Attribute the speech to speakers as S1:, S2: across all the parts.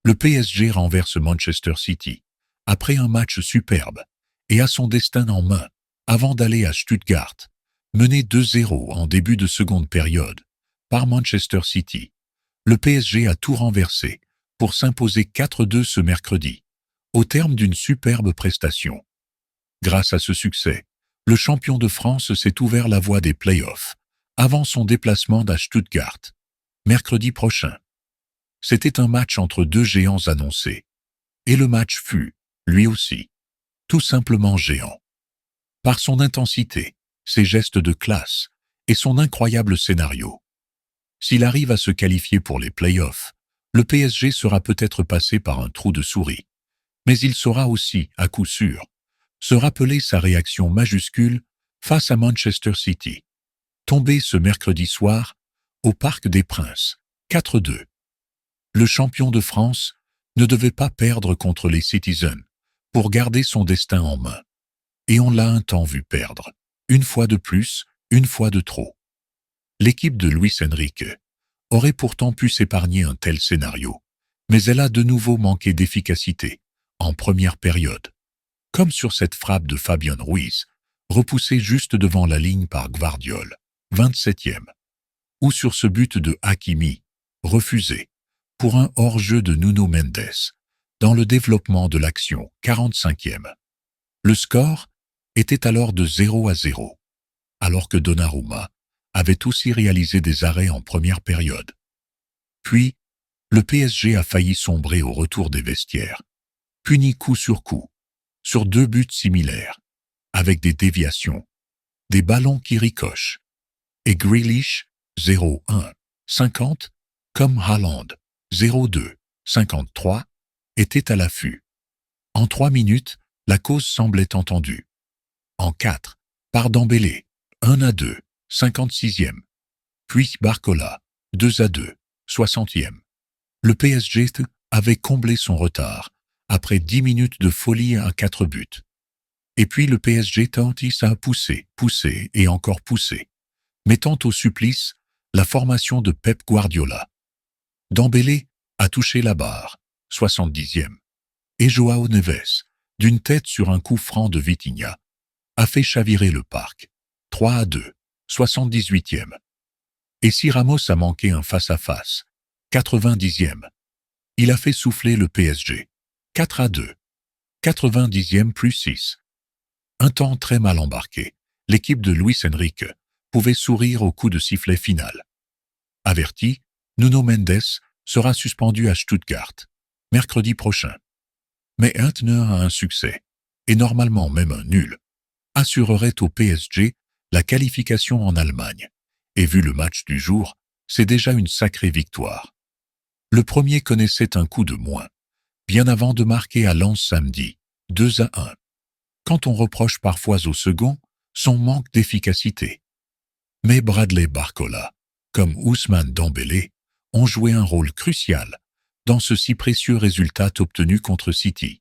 S1: Le PSG renverse Manchester City, après un match superbe, et a son destin en main, avant d'aller à Stuttgart, mené 2-0 en début de seconde période, par Manchester City. Le PSG a tout renversé, pour s'imposer 4-2 ce mercredi, au terme d'une superbe prestation. Grâce à ce succès, le champion de France s'est ouvert la voie des playoffs, avant son déplacement à Stuttgart, mercredi prochain. C'était un match entre deux géants annoncés. Et le match fut, lui aussi, tout simplement géant. Par son intensité, ses gestes de classe et son incroyable scénario. S'il arrive à se qualifier pour les playoffs, le PSG sera peut-être passé par un trou de souris. Mais il saura aussi, à coup sûr, se rappeler sa réaction majuscule face à Manchester City, tombé ce mercredi soir au Parc des Princes, 4-2. Le champion de France ne devait pas perdre contre les Citizens pour garder son destin en main. Et on l'a un temps vu perdre, une fois de plus, une fois de trop. L'équipe de Luis Enrique aurait pourtant pu s'épargner un tel scénario, mais elle a de nouveau manqué d'efficacité, en première période. Comme sur cette frappe de Fabian Ruiz, repoussée juste devant la ligne par Gvardiol, 27e. Ou sur ce but de Hakimi, refusé, pour un hors-jeu de Nuno Mendes, dans le développement de l'action, 45e. Le score était alors de 0-0, alors que Donnarumma avait aussi réalisé des arrêts en première période. Puis, le PSG a failli sombrer au retour des vestiaires, puni coup sur coup, sur deux buts similaires, avec des déviations, des ballons qui ricochent, et Grealish, 0-1, 50, comme Haaland, 0-2, 53, était à l'affût. En 3 minutes, la cause semblait entendue. En 4, par Dembélé, 1-2, 56e. Puis Barcola, 2-2, 60e. Le PSG avait comblé son retard, après 10 minutes de folie à 4 buts. Et puis le PSG tentit à pousser et encore pousser, mettant au supplice la formation de Pep Guardiola. Dembélé a touché la barre, 70e. Et Joao Neves, d'une tête sur un coup franc de Vitinha, a fait chavirer le parc, 3-2, 78e. Et si Ramos a manqué un face-à-face, 90e, il a fait souffler le PSG, 4-2, 90e plus 6. Un temps très mal embarqué, l'équipe de Luis Enrique pouvait sourire au coup de sifflet final. Averti, Nuno Mendes sera suspendu à Stuttgart, mercredi prochain. Mais Huntner a un succès, et normalement même un nul, assurerait au PSG la qualification en Allemagne. Et vu le match du jour, c'est déjà une sacrée victoire. Le premier connaissait un coup de moins, bien avant de marquer à Lens samedi, 2-1. Quand on reproche parfois au second son manque d'efficacité. Mais Bradley Barcola, comme Ousmane Dembélé, ont joué un rôle crucial dans ce si précieux résultat obtenu contre City.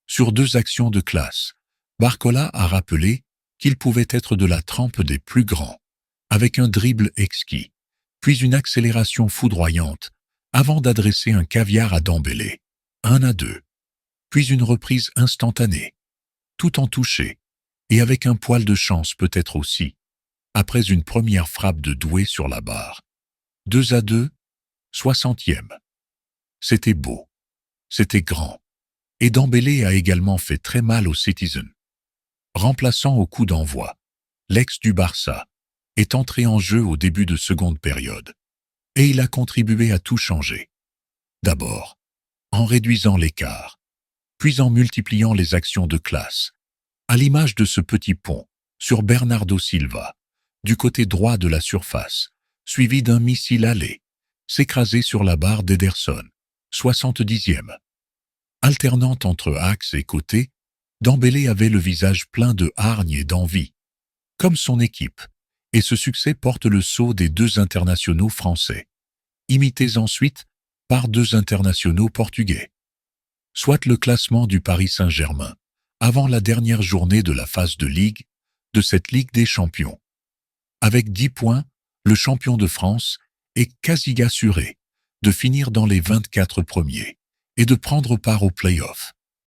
S1: Sur 2 actions de classe, Barcola a rappelé qu'il pouvait être de la trempe des plus grands, avec un dribble exquis, puis une accélération foudroyante, avant d'adresser un caviar à Dembélé, 1-2, puis une reprise instantanée, tout en touché, et avec un poil de chance peut-être aussi, après une première frappe de Doué sur la barre. 2-2, 60e. C'était beau, c'était grand, et Dembélé a également fait très mal aux Citizens. Remplaçant au coup d'envoi, l'ex du Barça est entré en jeu au début de seconde période, et il a contribué à tout changer. D'abord, en réduisant l'écart, puis en multipliant les actions de classe, à l'image de ce petit pont sur Bernardo Silva, du côté droit de la surface, suivi d'un missile allé, s'écraser sur la barre d'Ederson, 70e. Alternant entre axe et côté, Dembélé avait le visage plein de hargne et d'envie, comme son équipe, et ce succès porte le sceau des 2 internationaux français, imités ensuite par 2 internationaux portugais. Soit le classement du Paris Saint-Germain, avant la dernière journée de la phase de Ligue, de cette Ligue des Champions. Avec 10 points, le champion de France est quasi assuré de finir dans les 24 premiers, et de prendre part aux playoffs.